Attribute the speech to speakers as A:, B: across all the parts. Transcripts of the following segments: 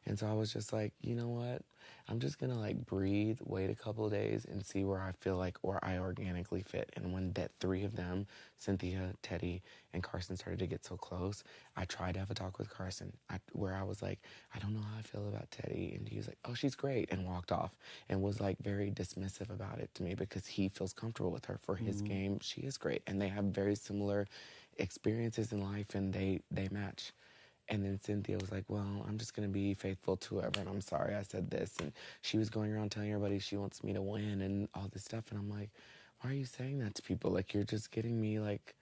A: And so I was just like, you know what? I'm just gonna like breathe, wait a couple of days, and see where I feel like or I organically fit. And when that three of them, Cynthia, Teddi, and Carson, started to get so close, I tried to have a talk with Carson, where I was like, I don't know how I feel about Teddi, and he was like, oh, she's great, and walked off, and was like very dismissive about it to me because he feels comfortable with her for his game. She is great, and they have very similar experiences in life, and they match. And then Cynthia was like, well, I'm just going to be faithful to whoever, and I'm sorry I said this. And she was going around telling everybody she wants me to win and all this stuff. And I'm like, why are you saying that to people? Like, you're just getting me, like,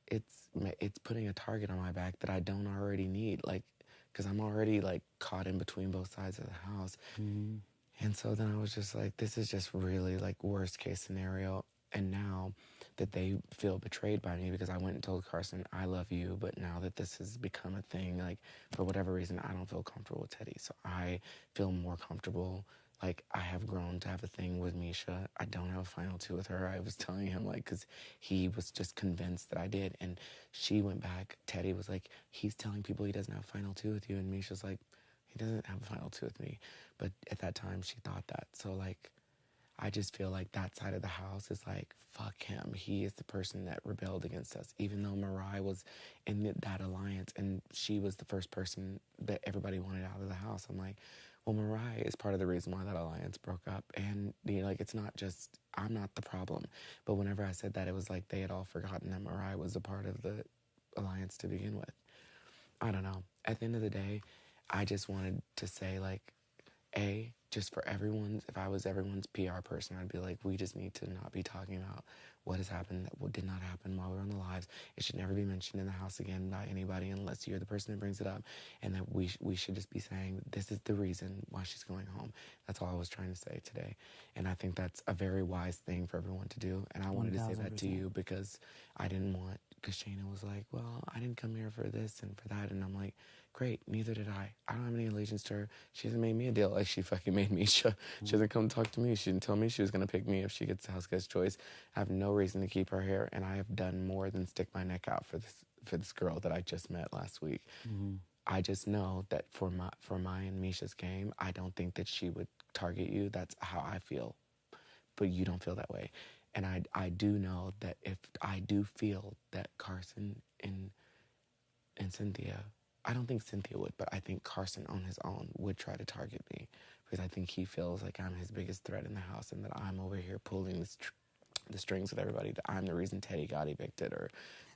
A: it's putting a target on my back that I don't already need. Like, because I'm already, like, caught in between both sides of the house.
B: Mm-hmm.
A: And so then I was just like, this is just really, like, worst case scenario. And now that they feel betrayed by me because I went and told Carson, I love you, but now that this has become a thing, like, for whatever reason, I don't feel comfortable with Teddi. So I feel more comfortable. Like, I have grown to have a thing with Misha. I don't have a final two with her. I was telling him, like, because he was just convinced that I did. And she went back. Teddi was like, he's telling people he doesn't have a final two with you. And Misha's like, he doesn't have a final two with me. But at that time, she thought that. So, like, I just feel like that side of the house is like, fuck him. He is the person that rebelled against us, even though Mirai was in that alliance and she was the first person that everybody wanted out of the house. I'm like, well, Mirai is part of the reason why that alliance broke up. And, you know, like, it's not just, I'm not the problem. But whenever I said that, it was like they had all forgotten that Mirai was a part of the alliance to begin with. I don't know. At the end of the day, I just wanted to say, like, just for everyone's, if I was everyone's PR person, I'd be like, we just need to not be talking about what has happened that did not happen while we were on the lives. It should never be mentioned in the house again by anybody unless you're the person that brings it up. And that we should just be saying, this is the reason why she's going home. That's all I was trying to say today. And I think that's a very wise thing for everyone to do. And I wanted to say that to you because I didn't want, because Shayna was like, well, I didn't come here for this and for that. And I'm like, great, neither did I. I don't have any allegiance to her. She hasn't made me a deal like she fucking made me. She doesn't come talk to me. She didn't tell me she was going to pick me if she gets the house guest choice. I have no reason to keep her here, and I have done more than stick my neck out for this girl that I just met last week.
B: Mm-hmm.
A: I just know that for my and Misha's game, I don't think that she would target you. That's how I feel. But you don't feel that way. And I do know that if I do feel that Carson and Cynthia, I don't think Cynthia would, but I think Carson on his own would try to target me because I think he feels like I'm his biggest threat in the house and that I'm over here pulling the strings with everybody, that I'm the reason Teddi got evicted or